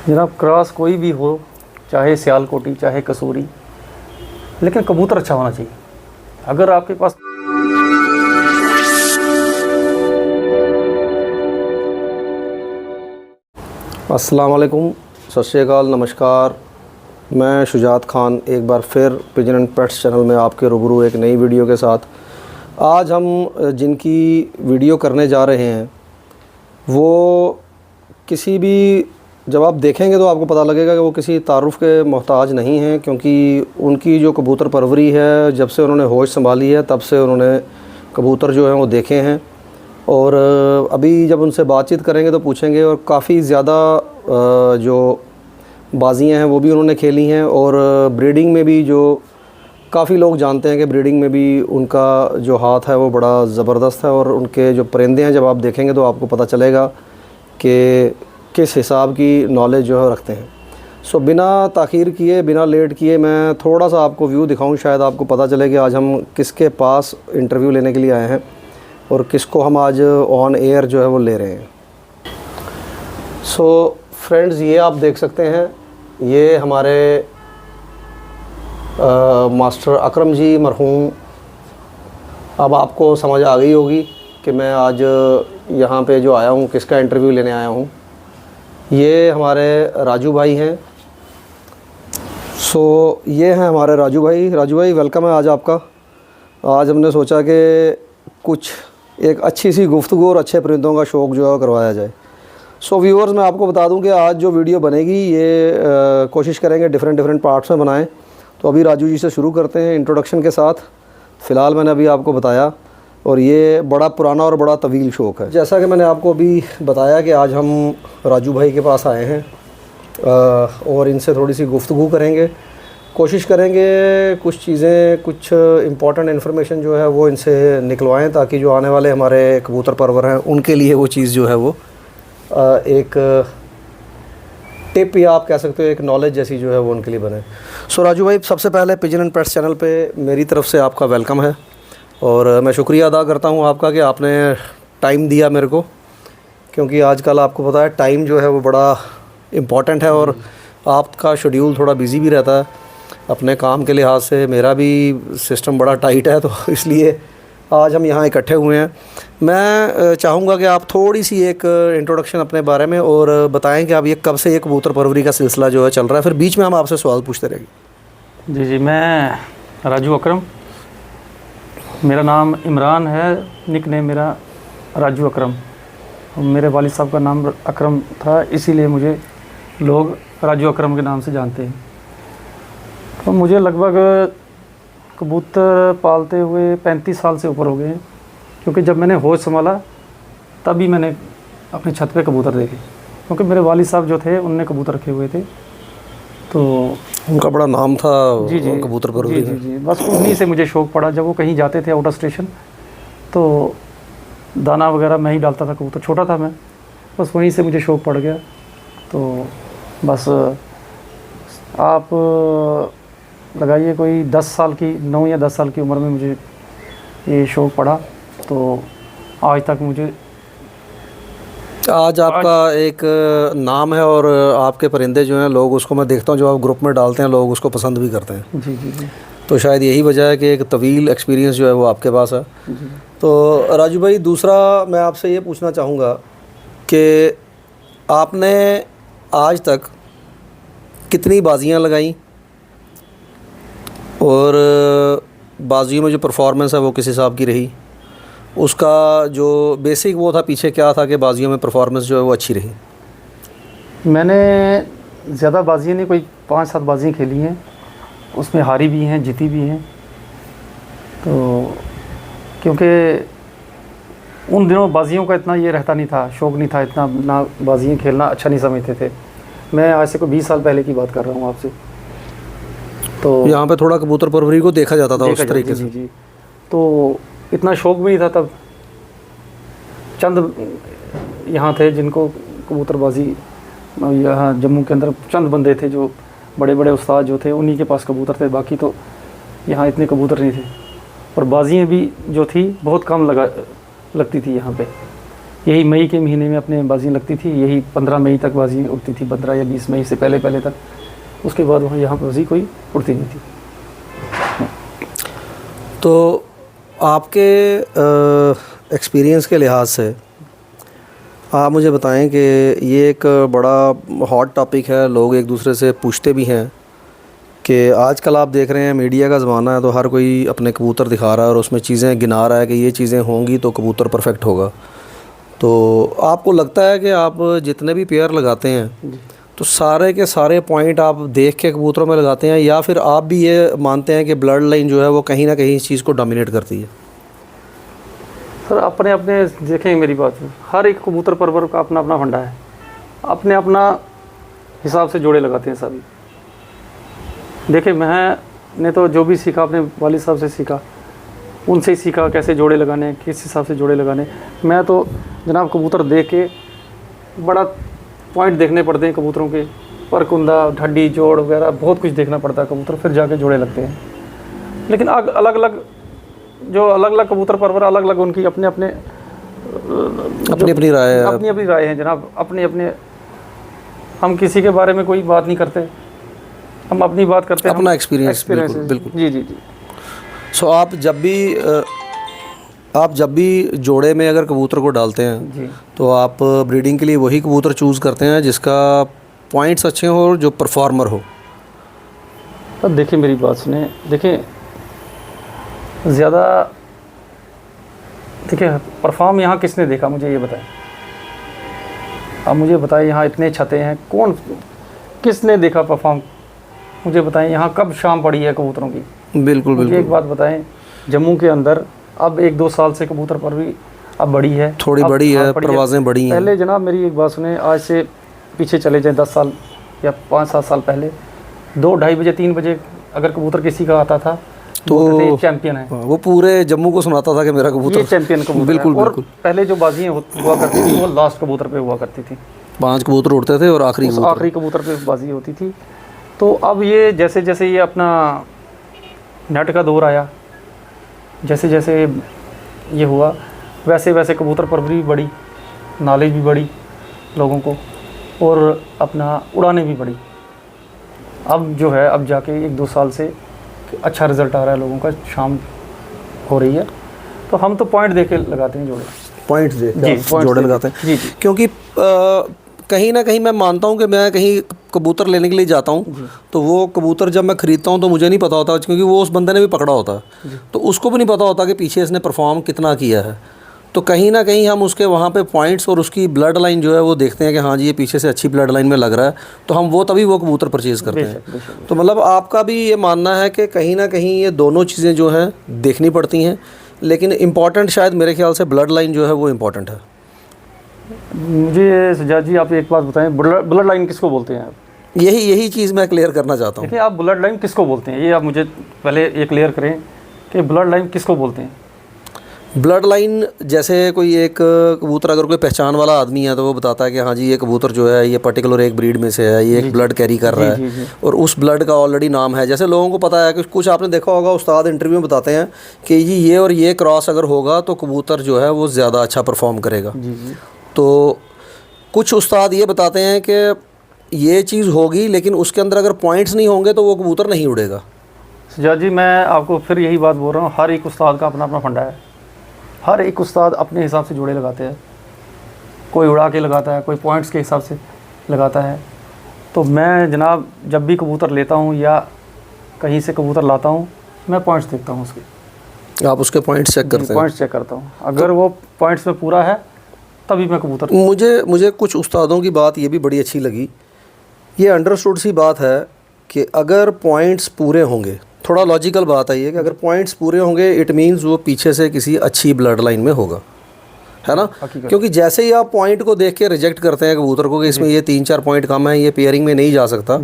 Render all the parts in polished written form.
जनाब क्रॉस कोई भी हो, चाहे सियालकोटी चाहे कसूरी, लेकिन कबूतर अच्छा होना चाहिए। अगर आपके पास अस्सलाम वालेकुम, सत श्री अकाल, नमस्कार। मैं शुजात खान एक बार फिर पिजन एंड पेट्स चैनल में आपके रूबरू एक नई वीडियो के साथ। आज हम जिनकी वीडियो करने जा रहे हैं वो किसी भी, जब आप देखेंगे तो आपको पता लगेगा कि वो किसी तारुफ़ के मोहताज नहीं हैं, क्योंकि उनकी जो कबूतर परवरी है, जब से उन्होंने होश संभाली है तब से उन्होंने कबूतर जो हैं वो देखे हैं। और अभी जब उनसे बातचीत करेंगे तो पूछेंगे, और काफ़ी ज़्यादा जो बाजियाँ हैं वो भी उन्होंने खेली हैं। और ब्रीडिंग में भी जो काफ़ी लोग जानते हैं कि ब्रीडिंग में भी उनका जो हाथ है वो बड़ा ज़बरदस्त है। और उनके जो परिंदे हैं जब आप देखेंगे तो आपको पता चलेगा कि किस हिसाब की नॉलेज जो है रखते हैं। सो बिना ताख़ीर किए, बिना लेट किए, मैं थोड़ा सा आपको व्यू दिखाऊं, शायद आपको पता चले कि आज हम किसके पास इंटरव्यू लेने के लिए आए हैं और किसको हम आज ऑन एयर जो है वो ले रहे हैं। सो फ्रेंड्स, ये आप देख सकते हैं, ये हमारे मास्टर अकरम जी मरहूम। अब आपको समझ आ गई होगी कि मैं आज यहाँ पे जो आया हूँ किसका इंटरव्यू लेने आया हूँ। ये हमारे राजू भाई हैं। सो ये हैं हमारे राजू भाई। राजू भाई, वेलकम है आज आपका। आज हमने सोचा कि कुछ एक अच्छी सी गुफ्तगू और अच्छे परिंदों का शौक़ जो है करवाया जाए। सो व्यूअर्स, मैं आपको बता दूं कि आज जो वीडियो बनेगी ये कोशिश करेंगे डिफरेंट पार्ट्स में बनाएं। तो अभी राजू जी से शुरू करते हैं इंट्रोडक्शन के साथ। फ़िलहाल मैंने अभी आपको बताया, और ये बड़ा पुराना और बड़ा तवील शौक़ है। जैसा कि मैंने आपको अभी बताया कि आज हम राजू भाई के पास आए हैं और इनसे थोड़ी सी गुफ्तगू करेंगे। कोशिश करेंगे कुछ चीज़ें, कुछ इम्पॉर्टेंट इन्फॉर्मेशन जो है वो इनसे निकलवाएं, ताकि जो आने वाले हमारे कबूतर परवर हैं उनके लिए वो चीज़ जो है वो एक टिप, या आप कह सकते हो एक नॉलेज जैसी जो है वो उनके लिए बने। सो राजू भाई, सबसे पहले पिजन एंड पेट्स चैनल पे मेरी तरफ से आपका वेलकम है, और मैं शुक्रिया अदा करता हूँ आपका कि आपने टाइम दिया मेरे को, क्योंकि आजकल आपको पता है टाइम जो है वो बड़ा इम्पॉर्टेंट है और आपका शेड्यूल थोड़ा बिज़ी भी रहता है अपने काम के लिहाज से। मेरा भी सिस्टम बड़ा टाइट है, तो इसलिए आज हम यहाँ इकट्ठे हुए हैं। मैं चाहूँगा कि आप थोड़ी सी एक इंट्रोडक्शन अपने बारे में और बताएं कि आप ये कब से ये कबूतर परवरी का सिलसिला जो है चल रहा है, फिर बीच में हम आपसे सवाल पूछते रहेंगे। जी, मैं राजू अकरम, मेरा नाम इमरान है, निक नेम मेरा राजू अकरम। मेरे वालिद साहब का नाम अकरम था, इसीलिए मुझे लोग राजू अकरम के नाम से जानते हैं। तो मुझे लगभग कबूतर पालते हुए 35 साल से ऊपर हो गए हैं, क्योंकि जब मैंने होश संभाला तभी मैंने अपनी छत पे कबूतर देखे, क्योंकि मेरे वालिद साहब जो थे उनने कबूतर रखे हुए थे, तो उनका बड़ा नाम था। जी जी, कबूतर परवरी जी जी जी, बस उन्हीं से मुझे शौक़ पड़ा। जब वो कहीं जाते थे आउट ऑफ स्टेशन, तो दाना वगैरह मैं ही डालता था, कबूतर छोटा था मैं, बस वहीं से मुझे शौक़ पड़ गया। तो बस आप लगाइए कोई 10 साल की, 9 या 10 साल की उम्र में मुझे ये शौक़ पड़ा, तो आज तक मुझे आज आपका एक नाम है, और आपके परिंदे जो हैं लोग उसको, मैं देखता हूँ जो आप ग्रुप में डालते हैं लोग उसको पसंद भी करते हैं। जी जी जी। तो शायद यही वजह है कि एक तवील एक्सपीरियंस जो है वो आपके पास है। तो राजू भाई, दूसरा मैं आपसे ये पूछना चाहूँगा कि आपने आज तक कितनी बाजियाँ लगाई, और बाजियों में जो परफॉर्मेंस है वो किस हिसाब की रही, उसका जो बेसिक वो था पीछे क्या था कि बाजियों में परफॉर्मेंस जो है वो अच्छी रही। मैंने ज़्यादा बाजियाँ नहीं, कोई 5-7 बाजियाँ खेली हैं, उसमें हारी भी हैं, जीती भी हैं। तो क्योंकि उन दिनों बाजियों का इतना ये रहता नहीं था, शौक़ नहीं था इतना, ना बाजियाँ खेलना अच्छा नहीं समझते थे। मैं आज से कोई 20 साल पहले की बात कर रहा हूँ आपसे। तो यहाँ पे थोड़ा कबूतर परवरी को देखा जाता था उस तरीके से। जी, तो इतना शौक़ भी नहीं था तब। चंद यहाँ थे जिनको कबूतरबाजी, यहाँ जम्मू के अंदर चंद बंदे थे जो बड़े बड़े उस्ताद जो थे, उन्हीं के पास कबूतर थे, बाकी तो यहाँ इतने कबूतर नहीं थे। और बाजियाँ भी जो थी बहुत कम लगती थी यहाँ पे। यही मई के महीने में अपने बाजियाँ लगती थी, यही 15 मई तक बाजी उड़ती थी, 15 या 20 मई से पहले पहले तक। उसके बाद वहाँ यहाँ बाजी कोई उड़ती नहीं थी। तो आपके एक्सपीरियंस के लिहाज से आप मुझे बताएं कि ये एक बड़ा हॉट टॉपिक है, लोग एक दूसरे से पूछते भी हैं कि आजकल आप देख रहे हैं मीडिया का ज़माना है, तो हर कोई अपने कबूतर दिखा रहा है और उसमें चीज़ें गिना रहा है कि ये चीज़ें होंगी तो कबूतर परफेक्ट होगा। तो आपको लगता है कि आप जितने भी पेयर लगाते हैं तो सारे के सारे पॉइंट आप देख के कबूतरों में लगाते हैं, या फिर आप भी ये मानते हैं कि ब्लड लाइन जो है वो कहीं ना कहीं इस चीज़ को डोमिनेट करती है? सर अपने अपने देखें मेरी बात, हर एक कबूतर परवर का अपना अपना फंडा है, अपने अपना हिसाब से जोड़े लगाते हैं सभी। देखिए मैंने तो जो भी सीखा अपने वालिद साहब से सीखा, उनसे ही सीखा कैसे जोड़े लगाने हैं, किस हिसाब से जोड़े लगाने। मैं तो जनाब कबूतर देख के बड़ा पॉइंट देखने पड़ते हैं कबूतरों के, परकुंदा, ढड्डी, जोड़ वगैरह बहुत कुछ देखना पड़ता है कबूतर, फिर जाके जोड़े लगते हैं। लेकिन अलग अलग जो अलग अलग कबूतर परवर अलग अलग उनकी अपने अपनी राय है, अपनी अपनी राय है जनाब, अपने अपने। हम किसी के बारे में कोई बात नहीं करते, हम अपनी बात करते हैं, अपना एक्सपीरियंस। बिल्कुल। जी जी जी। सो आप जब भी जोड़े में अगर कबूतर को डालते हैं जी, तो आप ब्रीडिंग के लिए वही कबूतर चूज़ करते हैं जिसका पॉइंट्स अच्छे हों और जो परफॉर्मर हो? अब देखिए मेरी बात सुने, देखिए ज़्यादा देखिए परफॉर्म यहाँ किसने देखा मुझे ये बताएं। आप मुझे बताएं यहाँ इतने छते हैं, कौन किसने देखा परफॉर्म, मुझे बताएं यहाँ कब शाम पड़ी है कबूतरों की? बिल्कुल बिल्कुल। एक बात बताएं, जम्मू के अंदर अब 1-2 साल से कबूतर पर भी अब बड़ी है, थोड़ी बड़ी है, परवाज़ें बड़ी हैं। पहले जनाब मेरी एक बात सुने, आज से पीछे चले जाएं 10 साल या 5-7 साल पहले, 2-2:30 बजे 3 बजे अगर कबूतर किसी का आता था तो चैंपियन है, वो पूरे जम्मू को सुनाता था कि मेरा कबूतर ये चैंपियन कबूतर। बिल्कुल और बिल्कुल। पहले जो बाजियाँ हुआ करती थी वो लास्ट कबूतर पे हुआ करती थी, 5 कबूतर उड़ते थे और आखिरी कबूतर पे बाजी होती थी। तो अब ये जैसे जैसे ये अपना नेट का दौर आया, जैसे जैसे ये हुआ, वैसे वैसे कबूतर परवरी भी बढ़ी, नॉलेज भी बढ़ी लोगों को, और अपना उड़ाने भी बढ़ी। अब जो है अब जाके 1-2 साल से अच्छा रिज़ल्ट आ रहा है लोगों का, शाम हो रही है। तो हम तो पॉइंट देके लगाते हैं जोड़े, पॉइंट्स देख जोड़े लगाते हैं। जी जी। क्योंकि कहीं ना कहीं मैं मानता हूँ कि मैं कहीं कबूतर लेने के लिए जाता हूँ तो वो कबूतर जब मैं ख़रीदता हूँ तो मुझे नहीं पता होता, क्योंकि वो उस बंदे ने भी पकड़ा होता है, तो उसको भी नहीं पता होता कि पीछे इसने परफॉर्म कितना किया है। तो कहीं ना कहीं हम उसके वहाँ पे पॉइंट्स और उसकी ब्लड लाइन जो है वो देखते हैं कि हाँ जी ये पीछे से अच्छी ब्लड लाइन में लग रहा है, तो हम वो तभी वो कबूतर परचेज़ करते हैं। तो मतलब आपका भी ये मानना है कि कहीं ना कहीं ये दोनों चीज़ें जो हैं देखनी पड़ती हैं, लेकिन इम्पॉर्टेंट शायद मेरे ख्याल से ब्लड लाइन जो है वो इम्पॉर्टेंट है। मुझे सज्जाद जी आप एक बात बताएं, ब्लड लाइन किसको बोलते हैं? यही चीज़ मैं क्लियर करना चाहता हूँ। देखिए आप ब्लड लाइन किसको बोलते हैं, ये आप मुझे पहले ये क्लियर करें कि ब्लड लाइन किसको बोलते हैं? ब्लड लाइन जैसे कोई एक कबूतर अगर कोई पहचान वाला आदमी है तो वो बताता है कि हाँ जी ये कबूतर जो है ये पर्टिकुलर एक ब्रीड में से है, ये एक ब्लड कैरी कर रहा है और उस ब्लड का ऑलरेडी नाम है। जैसे लोगों को पता है कि कुछ आपने देखा होगा, उस्ताद इंटरव्यू में बताते हैं कि ये और ये क्रॉस अगर होगा तो कबूतर जो है वो ज़्यादा अच्छा परफॉर्म करेगा। तो कुछ उस्ताद ये बताते हैं कि ये चीज़ होगी, लेकिन उसके अंदर अगर पॉइंट्स नहीं होंगे तो वो कबूतर नहीं उड़ेगा। सज्जाद जी मैं आपको फिर यही बात बोल रहा हूँ, हर एक उस्ताद का अपना अपना फंडा है, हर एक उस्ताद अपने हिसाब से जोड़े लगाते हैं, कोई उड़ा के लगाता है, कोई पॉइंट्स के हिसाब से लगाता है। तो मैं जनाब जब भी कबूतर लेता हूँ या कहीं से कबूतर लाता हूँ, मैं पॉइंट्स देखता हूँ उसके। आप उसके पॉइंट्स चेक करते हैं? पॉइंट्स चेक करता हूँ, अगर वो पॉइंट्स में पूरा है तभी मैं कबूतर। मुझे कुछ उस्तादों की बात ये भी बड़ी अच्छी लगी, ये अंडरस्टूड सी बात है कि अगर पॉइंट्स पूरे होंगे, थोड़ा लॉजिकल बात है ये कि अगर पॉइंट्स पूरे होंगे इट मीन्स वो पीछे से किसी अच्छी ब्लड लाइन में होगा, है ना? क्योंकि जैसे ही आप पॉइंट को देख के रिजेक्ट करते हैं कबूतर को कि इसमें ये 3-4 पॉइंट कम है, ये पेयरिंग में नहीं जा सकता,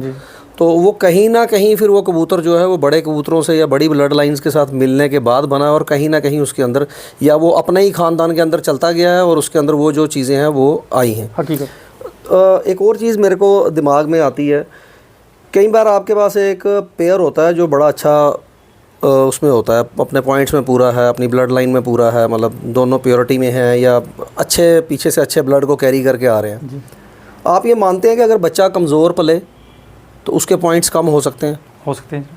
तो वो कहीं ना कहीं फिर वो कबूतर जो है वो बड़े कबूतरों से या बड़ी ब्लड लाइंस के साथ मिलने के बाद बना, और कहीं ना कहीं उसके अंदर या वो अपने ही ख़ानदान के अंदर चलता गया है और उसके अंदर वो जो चीज़ें हैं वो आई हैं। हकीकत। एक और चीज़ मेरे को दिमाग में आती है, कई बार आपके पास एक पेयर होता है जो बड़ा अच्छा उसमें होता है, अपने पॉइंट्स में पूरा है, अपनी ब्लड लाइन में पूरा है, मतलब दोनों प्योरिटी में है या अच्छे पीछे से अच्छे ब्लड को कैरी करके आ रहे हैं। आप ये मानते हैं कि अगर बच्चा कमज़ोर पले तो उसके पॉइंट्स कम हो सकते हैं? हो सकते हैं।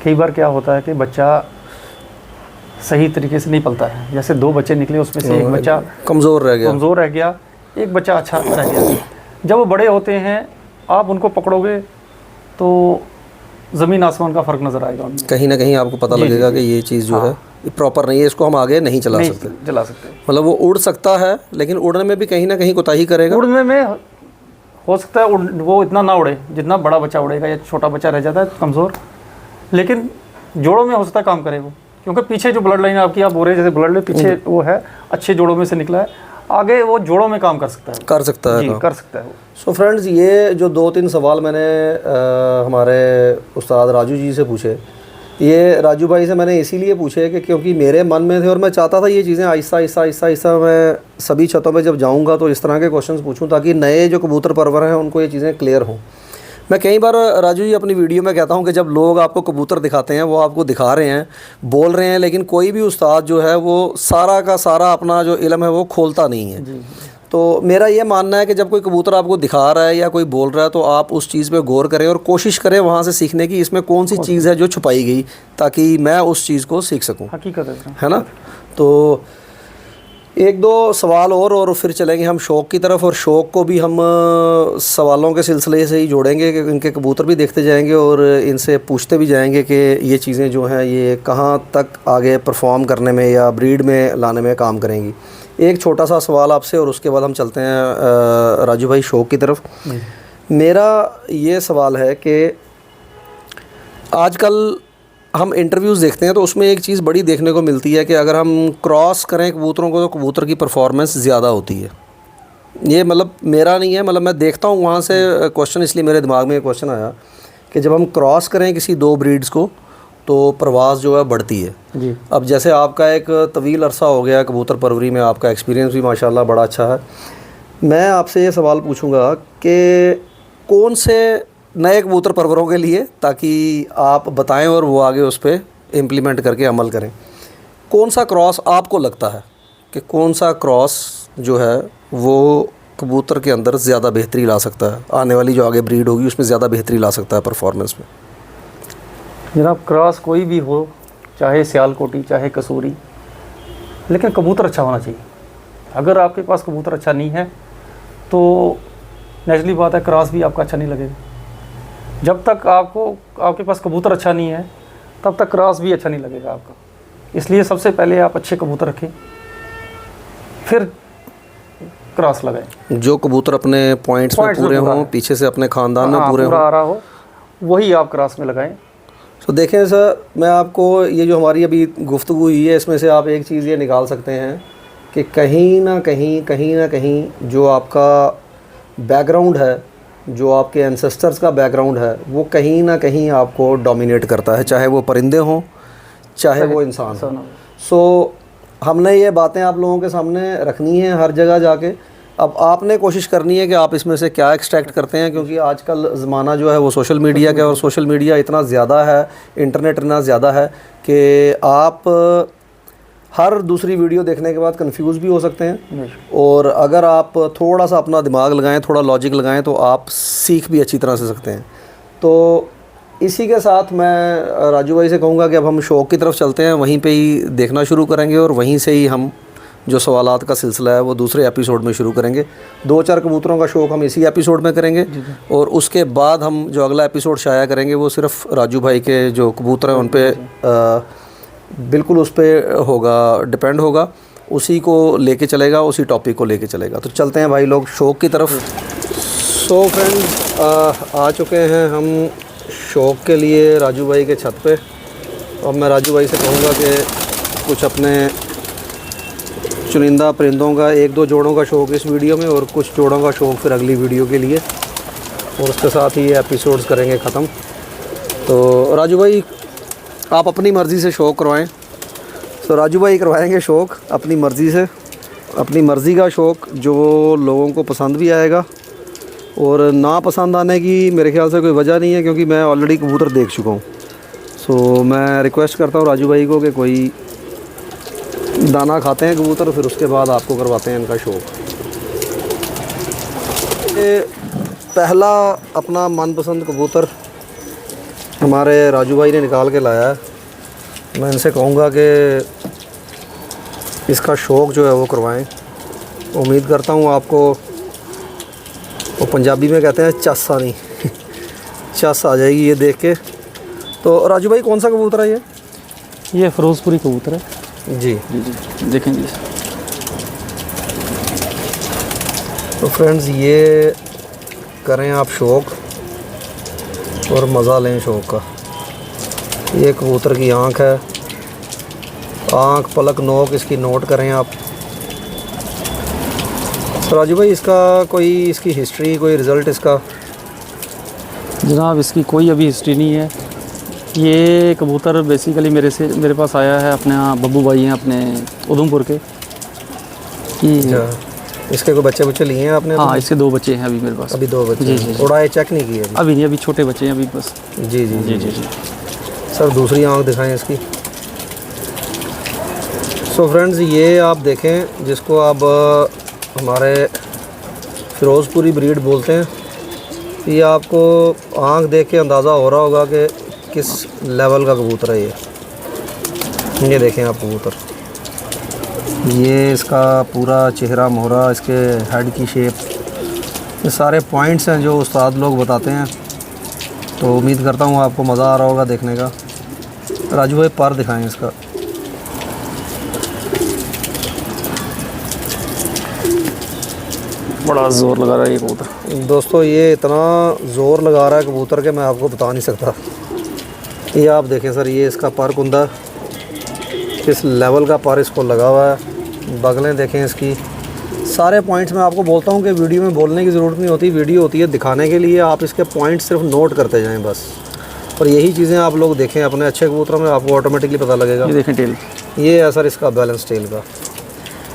कई बार क्या होता है कि बच्चा सही तरीके से नहीं पलता है, जैसे 2 बच्चे निकले उसमें से एक बच्चा कमज़ोर रह गया, एक बच्चा अच्छा रह गया। जब वो बड़े होते हैं आप उनको पकड़ोगे तो ज़मीन आसमान का फ़र्क नज़र आएगा उनमें। कहीं ना कहीं आपको पता लगेगा कि ये चीज़ जो है प्रॉपर नहीं है, इसको हम आगे नहीं चला सकते। मतलब वो उड़ सकता है लेकिन उड़ने में भी कहीं ना कहीं कोताही करेगा। उड़ने में हो सकता है वो इतना ना उड़े जितना बड़ा बच्चा उड़ेगा, या छोटा बच्चा रह जाता है कमज़ोर, लेकिन जोड़ों में हो सकता है काम करे वो, क्योंकि पीछे जो ब्लड लाइन आपकी, आप बोल रहे हैं जैसे ब्लड लाइन पीछे वो है, अच्छे जोड़ों में से निकला है, आगे वो जोड़ों में काम कर सकता है कर सकता है। सो फ्रेंड्स, ये जो 2-3 सवाल मैंने हमारे उस्ताद राजू जी से पूछे, ये राजू भाई से मैंने इसीलिए पूछे कि क्योंकि मेरे मन में थे और मैं चाहता था ये चीज़ें आहिस्ता मैं सभी छतों पे जब जाऊंगा तो इस तरह के क्वेश्चंस पूछूं ताकि नए जो कबूतर परवर हैं उनको ये चीज़ें क्लियर हों। मैं कई बार राजू जी अपनी वीडियो में कहता हूं कि जब लोग आपको कबूतर दिखाते हैं, वो आपको दिखा रहे हैं, बोल रहे हैं, लेकिन कोई भी उस्ताद जो है वो सारा का सारा अपना जो इल्म है वो खोलता नहीं है। तो मेरा ये मानना है कि जब कोई कबूतर आपको दिखा रहा है या कोई बोल रहा है तो आप उस चीज़ पे गौर करें और कोशिश करें वहाँ से सीखने की, इसमें कौन सी चीज़ है जो छुपाई गई, ताकि मैं उस चीज़ को सीख सकूँ। हकीकत है ना। तो 1-2 सवाल और फिर चलेंगे हम शौक़ की तरफ, और शौक़ को भी हम सवालों के सिलसिले से ही जोड़ेंगे कि इनके कबूतर भी देखते जाएंगे और इनसे पूछते भी जाएंगे कि ये चीज़ें जो हैं ये कहाँ तक आगे परफॉर्म करने में या ब्रीड में लाने में काम करेंगी। एक छोटा सा सवाल आपसे और उसके बाद हम चलते हैं राजू भाई शौक़ की तरफ। मेरा ये सवाल है कि आजकल हम इंटरव्यूज़ देखते हैं तो उसमें एक चीज़ बड़ी देखने को मिलती है कि अगर हम क्रॉस करें कबूतरों को तो कबूतर की परफॉर्मेंस ज़्यादा होती है। ये मतलब मेरा नहीं है, मतलब मैं देखता हूँ वहाँ से क्वेश्चन, इसलिए मेरे दिमाग में एक क्वेश्चन आया कि जब हम क्रॉस करें किसी 2 ब्रीड्स को तो परवाज़ जो है बढ़ती है जी। अब जैसे आपका एक तवील अरसा हो गया कबूतर परवरी में, आपका एक्सपीरियंस भी माशाल्लाह बड़ा अच्छा है। मैं आपसे ये सवाल पूछूंगा कि कौन से नए कबूतर परवरों के लिए, ताकि आप बताएं और वो आगे उस पर इम्प्लीमेंट करके अमल करें, कौन सा क्रॉस आपको लगता है कि कौन सा क्रॉस जो है वो कबूतर के अंदर ज़्यादा बेहतरी ला सकता है, आने वाली जो आगे ब्रीड होगी उसमें ज़्यादा बेहतरी ला सकता है परफॉर्मेंस में? जनाब, क्रॉस कोई भी हो, चाहे सियालकोटी चाहे कसूरी, लेकिन कबूतर अच्छा होना चाहिए। अगर आपके पास कबूतर अच्छा नहीं है तो नेचुरली बात है क्रॉस भी आपका अच्छा नहीं लगेगा। जब तक आपके पास कबूतर अच्छा नहीं है तब तक क्रॉस भी अच्छा नहीं लगेगा आपका। इसलिए सबसे पहले आप अच्छे कबूतर रखें, फिर क्रॉस लगाएं। जो कबूतर अपने पॉइंट्स में पूरे हों, पीछे से अपने ख़ानदान में पूरे आ रहा हो, वही आप क्रॉस में लगाएं। तो देखें सर, मैं आपको ये जो हमारी अभी गुफ्तगू हुई है इसमें से आप एक चीज़ ये निकाल सकते हैं कि कहीं ना कहीं जो आपका बैकग्राउंड है, जो आपके एंसेस्टर्स का बैकग्राउंड है, वो कहीं ना कहीं आपको डोमिनेट करता है, चाहे वो परिंदे हों चाहे वो इंसान हो। सो हमने ये बातें आप लोगों के सामने रखनी है हर जगह जाके। अब आपने कोशिश करनी है कि आप इसमें से क्या एक्सट्रैक्ट करते हैं, क्योंकि आजकल ज़माना जो है वो सोशल मीडिया का, और सोशल मीडिया इतना ज़्यादा है, इंटरनेट इतना ज़्यादा है कि आप हर दूसरी वीडियो देखने के बाद कंफ्यूज भी हो सकते हैं, और अगर आप थोड़ा सा अपना दिमाग लगाएं, थोड़ा लॉजिक लगाएं तो आप सीख भी अच्छी तरह से सकते हैं। तो इसी के साथ मैं राजू भाई से कहूँगा कि अब हम शौक़ की तरफ चलते हैं, वहीं पे ही देखना शुरू करेंगे और वहीं से ही हम जो सवालात का सिलसिला है वो दूसरे एपिसोड में शुरू करेंगे। 2-4 कबूतरों का शौक़ हम इसी एपिसोड में करेंगे, और उसके बाद हम जो अगला एपिसोड शाया करेंगे वो सिर्फ राजू भाई के जो कबूतर हैं उन पर बिल्कुल उस पर होगा, डिपेंड होगा, उसी को लेके चलेगा, उसी टॉपिक को लेके चलेगा। तो चलते हैं भाई लोग शौक़ की तरफ। सो फ्रेंड्स, आ चुके हैं हम शौक़ के लिए राजू भाई के छत पे। अब मैं राजू भाई से कहूँगा कि कुछ अपने चुनिंदा परिंदों का 1-2 जोड़ों का शौक़ इस वीडियो में और कुछ जोड़ों का शौक़ फिर अगली वीडियो के लिए, और उसके साथ ही ये एपिसोड्स करेंगे ख़त्म। तो राजू भाई आप अपनी मर्ज़ी से शौक़ करवाएं। तो राजू भाई करवाएंगे शौक़ अपनी मर्ज़ी से, अपनी मर्ज़ी का शौक़ जो लोगों को पसंद भी आएगा, और ना पसंद आने की मेरे ख्याल से कोई वजह नहीं है, क्योंकि मैं ऑलरेडी कबूतर देख चुका हूँ। सो मैं रिक्वेस्ट करता हूँ राजू भाई को कि कोई दाना खाते हैं कबूतर, फिर उसके बाद आपको करवाते हैं इनका शौक। ये पहला अपना मनपसंद कबूतर हमारे राजू भाई ने निकाल के लाया है। मैं इनसे कहूँगा कि इसका शौक जो है वो करवाएं। उम्मीद करता हूँ आपको, वो पंजाबी में कहते हैं चस आनी चस आ जाएगी ये देख के। तो राजू भाई कौन सा कबूतर है ये फ़िरोज़पुरी कबूतर है जी? जी देखेंगे। तो फ्रेंड्स ये करें आप शौक और मज़ा लें शौक का। ये कबूतर की आँख है, आँख पलक नोक इसकी नोट करें आप। तो राजू भाई इसका कोई इसकी हिस्ट्री, कोई रिज़ल्ट इसका? जनाब इसकी कोई अभी हिस्ट्री नहीं है। ये कबूतर बेसिकली मेरे पास आया है, अपने यहाँ बब्बू भाई हैं अपने उधमपुर के। अच्छा, इसके कोई बच्चे लिए हैं आपने? हाँ इसके 2 बच्चे हैं अभी मेरे पास। अभी 2 बच्चे? जी जी जी। उड़ाए चेक नहीं किए अभी नहीं, अभी छोटे बच्चे हैं अभी बस। जी जी जी जी जी। सर दूसरी आँख दिखाएं इसकी। सो फ्रेंड्स ये आप देखें, जिसको आप हमारे फ़िरोज़पुरी ब्रीड बोलते हैं, ये आपको आँख देख के अंदाज़ा हो रहा होगा कि किस लेवल का कबूतर है ये देखें आप कबूतर, ये इसका पूरा चेहरा मोहरा, इसके हेड की शेप, ये सारे पॉइंट्स हैं जो उस्ताद लोग बताते हैं। तो उम्मीद करता हूँ आपको मज़ा आ रहा होगा देखने का। राजू भाई पर दिखाएं इसका। बड़ा ज़ोर लगा रहा है ये कबूतर। दोस्तों ये इतना ज़ोर लगा रहा है कबूतर के मैं आपको बता नहीं सकता। ये आप देखें सर, ये इसका पर कुंदा किस लेवल का पर इसको लगा हुआ है। बगलें देखें इसकी, सारे पॉइंट्स मैं आपको बोलता हूँ कि वीडियो में बोलने की ज़रूरत नहीं होती, वीडियो होती है दिखाने के लिए। आप इसके पॉइंट्स सिर्फ नोट करते जाएं बस, और यही चीज़ें आप लोग देखें अपने अच्छे कबूतरों में, आपको ऑटोमेटिकली पता लगेगा। ये देखें टेल, ये है सर इसका बैलेंस टेल का।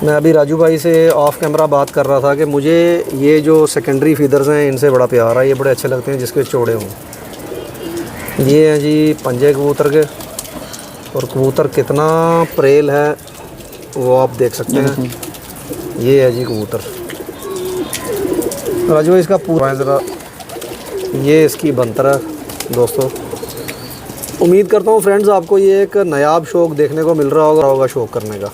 मैं अभी राजू भाई से ऑफ़ कैमरा बात कर रहा था कि मुझे ये जो सेकेंडरी फीदर्स हैं इनसे बड़ा प्यार है, ये बड़े अच्छे लगते हैं जिसके चौड़े हों। ये हैं जी पंजे कबूतर के, और कबूतर कितना प्रेल है वो आप देख सकते हैं। ये है जी कबूतर। राजू भाई इसका पूरा ज़रा, ये इसकी बनतर है दोस्तों। उम्मीद करता हूँ फ्रेंड्स आपको ये एक नायाब शौक देखने को मिल रहा होगा शौक करने का।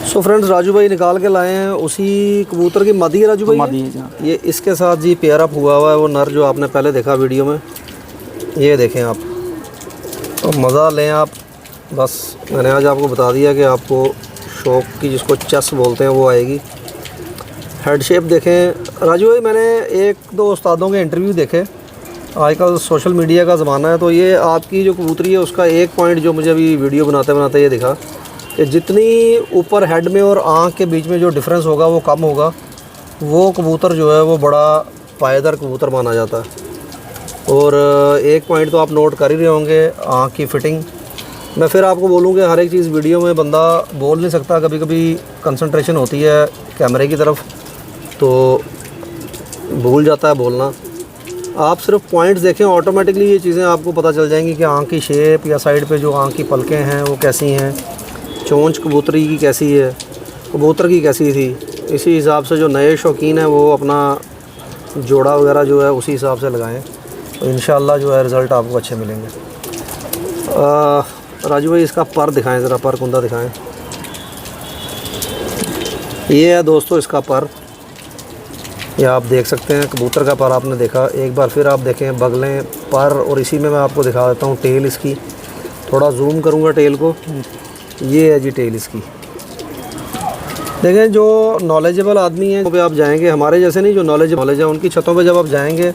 सो फ्रेंड्स राजू भाई निकाल के लाए हैं उसी कबूतर की मादी है राजू भाई? मादी है। ये इसके साथ जी पेयर अप हुआ हुआ है वो नर जो आपने पहले देखा वीडियो में। ये देखें आप, तो मज़ा लें आप। बस मैंने आज आपको बता दिया कि आपको शौक की जिसको चस बोलते हैं वो आएगी। हेड शेप देखें राजू भाई, मैंने 1-2 उस्तादों के इंटरव्यू देखे। आजकल सोशल मीडिया का ज़माना है, तो ये आपकी जो कबूतरी है उसका एक पॉइंट जो मुझे अभी वीडियो बनाते बनाते ये दिखा कि जितनी ऊपर हेड में और आँख के बीच में जो डिफरेंस होगा वो कम होगा, वो कबूतर जो है वो बड़ा पायदार कबूतर माना जाता है। और एक पॉइंट तो आप नोट कर ही रहे होंगे, आँख की फ़िटिंग। मैं फिर आपको बोलूँ कि हर एक चीज़ वीडियो में बंदा बोल नहीं सकता, कभी कभी कंसंट्रेशन होती है कैमरे की तरफ तो भूल जाता है बोलना। आप सिर्फ पॉइंट्स देखें, ऑटोमेटिकली ये चीज़ें आपको पता चल जाएंगी कि आँख की शेप या साइड पे जो आँख की पलकें हैं वो कैसी हैं, चोंच कबूतरी की कैसी है, कबूतर की कैसी थी। इसी हिसाब से जो नए शौकीन हैं वो अपना जोड़ा वगैरह जो है उसी हिसाब से लगाएं, तो इंशाल्लाह जो है रिज़ल्ट आपको अच्छे मिलेंगे। राजू भाई इसका पर दिखाएं ज़रा, पर कुंदा दिखाएं। ये है दोस्तों इसका पर, ये आप देख सकते हैं। कबूतर का पर आपने देखा, एक बार फिर आप देखें बगलें, पर, और इसी में मैं आपको दिखा देता हूँ टेल इसकी। थोड़ा जूम करूँगा टेल को, ये है जी टेल इसकी। देखें जो नॉलेजेबल आदमी हैं पे आप जाएंगे, हमारे जैसे नहीं, जो नॉलेज है उनकी छतों पे जब आप जाएंगे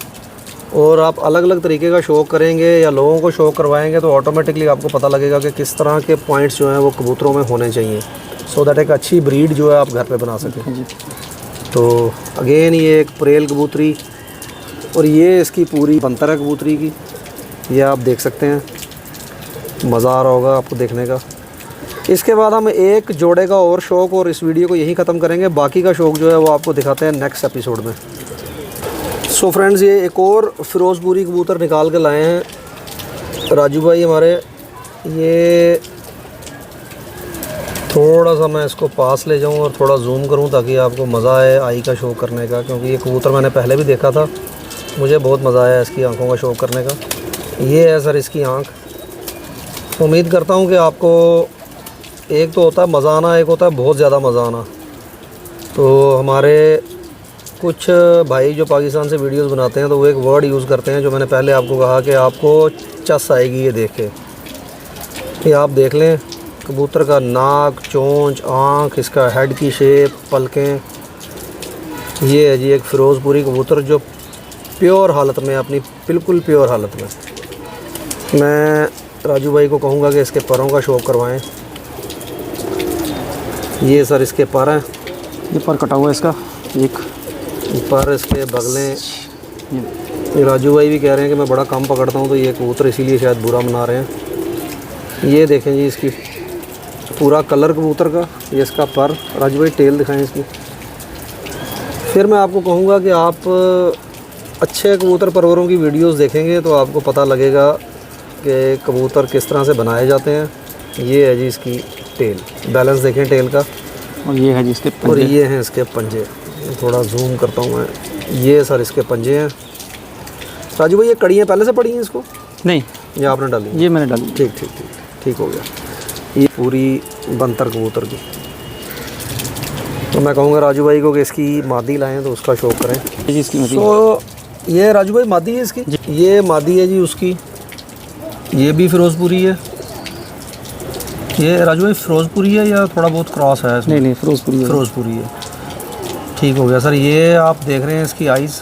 और आप अलग अलग तरीके का शौक करेंगे या लोगों को शौक करवाएंगे तो ऑटोमेटिकली आपको पता लगेगा कि किस तरह के पॉइंट्स जो हैं वो कबूतरों में होने चाहिए, सो दैट एक अच्छी ब्रीड जो है आप घर पे बना सकें। तो अगेन ये एक प्रेल कबूतरी, और ये इसकी पूरी बनतर है कबूतरी की। ये आप देख सकते हैं, मज़ा आ रहा होगा आपको देखने का। इसके बाद हम एक जोड़े का और शौक, और इस वीडियो को यहीं ख़त्म करेंगे। बाकी का शौक जो है वो आपको दिखाते हैं नेक्स्ट एपिसोड में। सो फ्रेंड्स ये एक और फ़िरोज़पुरी कबूतर निकाल के लाए हैं। राजू भाई हमारे, ये थोड़ा सा मैं इसको पास ले जाऊं और थोड़ा जूम करूं ताकि आपको मज़ा आए आई का शो करने का, क्योंकि ये कबूतर मैंने पहले भी देखा था, मुझे बहुत मज़ा आया इसकी आंखों का शो करने का। ये है सर इसकी आंख। उम्मीद करता हूं कि आपको, एक तो होता है मज़ा आना, एक होता है बहुत ज़्यादा मज़ा आना। तो हमारे कुछ भाई जो पाकिस्तान से वीडियोस बनाते हैं तो वो एक वर्ड यूज़ करते हैं जो मैंने पहले आपको कहा कि आपको चस आएगी ये देख के। ये आप देख लें कबूतर का नाक, चोंच, आँख, इसका हेड की शेप, पलकें। ये है जी एक फ़िरोज़पुरी कबूतर जो प्योर हालत में, अपनी बिल्कुल प्योर हालत में। मैं राजू भाई को कहूँगा कि इसके परों का शौक करवाएं। ये सर इसके पर हैं, ये पर कटा हुआ है इसका एक पर, इसके बगलें। ये राजू भाई भी कह रहे हैं कि मैं बड़ा कम पकड़ता हूँ तो ये कबूतर इसीलिए शायद बुरा मना रहे हैं। ये देखें जी इसकी पूरा कलर कबूतर का, ये इसका पर। राजू भाई टेल दिखाएं इसकी। फिर मैं आपको कहूँगा कि आप अच्छे कबूतर परवरों की वीडियोस देखेंगे तो आपको पता लगेगा कि कबूतर किस तरह से बनाए जाते हैं। ये है जी इसकी टेल, बैलेंस देखें टेल का। और ये है जिसके और ये हैं इसके पंजे। थोड़ा जूम करता हूँ मैं। ये सर इसके पंजे हैं। राजू भाई ये कड़ियाँ पहले से पड़ी हैं इसको? नहीं, ये आपने डाली? ये मैंने डाली। ठीक ठीक ठीक ठीक हो गया। ये पूरी बंतर कबूतर की। तो मैं कहूँगा राजू भाई को कि इसकी मादी लाएं तो उसका शौक करें। जी इसकी मदद। तो ये राजू भाई मादी है इसकी? ये मादी है जी उसकी। ये भी फ़िरोज़पुरी है। ये राजू भाई फ़िरोज़पुरी है या थोड़ा बहुत क्रॉस है इसमें? नहीं, फ़िरोज़पुरी है। फ़िरोज़पुरी है। ठीक हो गया सर। ये आप देख रहे हैं इसकी आइज़,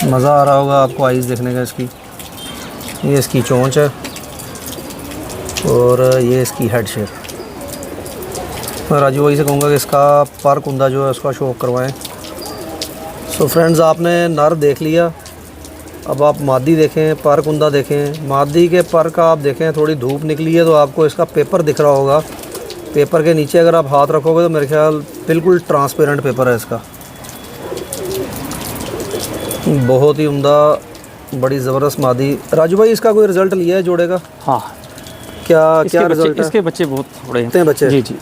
मज़ा आ रहा होगा आपको आइज़ देखने का इसकी। ये इसकी चोंच है और ये इसकी हेड शेप। मैं राजू भाई से कहूँगा कि इसका पर कुंदा जो है उसका शौक करवाएं। सो फ्रेंड्स, आपने नर देख लिया, अब आप मादी देखें, पर कुंदा देखें। मादी के पर का आप देखें, थोड़ी धूप निकली है तो आपको इसका पेपर दिख रहा होगा। पेपर के नीचे अगर आप हाथ रखोगे तो मेरे ख्याल बिल्कुल ट्रांसपेरेंट पेपर है इसका। बहुत ही उम्दा, बड़ी ज़बरदस्त मादी। राजू भाई इसका कोई रिज़ल्ट लिया है जोड़े का? हाँ। क्या रिज़ल्ट है? इसके बच्चे बहुत उड़े हैं। उड़ते हैं बच्चे? जी जी,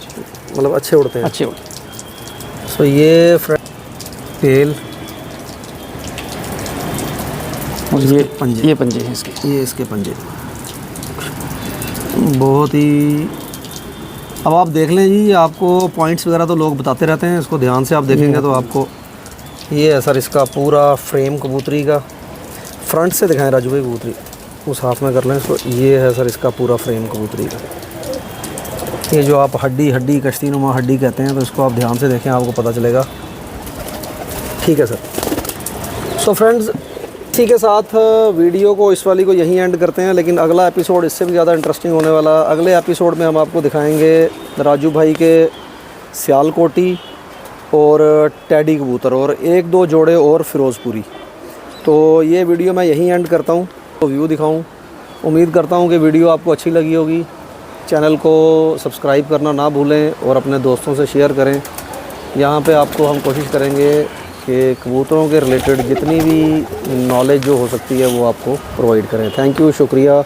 मतलब अच्छे उड़ते हैं? अच्छे उड़े। सो ये टेल और ये पंजे। ये पंजे हैं इसके। ये इसके पंजे बहुत ही। अब आप देख लें जी, आपको पॉइंट्स वगैरह तो लोग बताते रहते हैं, इसको ध्यान से आप देखेंगे तो आपको। ये है सर इसका पूरा फ्रेम कबूतरी का। फ्रंट से दिखाएं राजू भाई कबूतरी, उस हाथ में कर लें इसको। ये है सर इसका पूरा फ्रेम कबूतरी का। ये जो आप हड्डी कश्ती नुमा हड्डी कहते हैं, तो इसको आप ध्यान से देखें, आपको पता चलेगा। ठीक है सर। सो फ्रेंड्स, इसी के साथ वीडियो को, इस वाली को यहीं एंड करते हैं, लेकिन अगला एपिसोड इससे भी ज़्यादा इंटरेस्टिंग होने वाला। अगले एपिसोड में हम आपको दिखाएंगे राजू भाई के सियालकोटी और टैडी कबूतर और एक दो जोड़े और फ़िरोज़पुरी। तो ये वीडियो मैं यहीं एंड करता हूँ, तो व्यू दिखाऊँ। उम्मीद करता हूँ कि वीडियो आपको अच्छी लगी होगी। चैनल को सब्सक्राइब करना ना भूलें और अपने दोस्तों से शेयर करें। यहाँ पे आपको हम कोशिश करेंगे कि कबूतरों के रिलेटेड जितनी भी नॉलेज जो हो सकती है वो आपको प्रोवाइड करें। थैंक यू, शुक्रिया।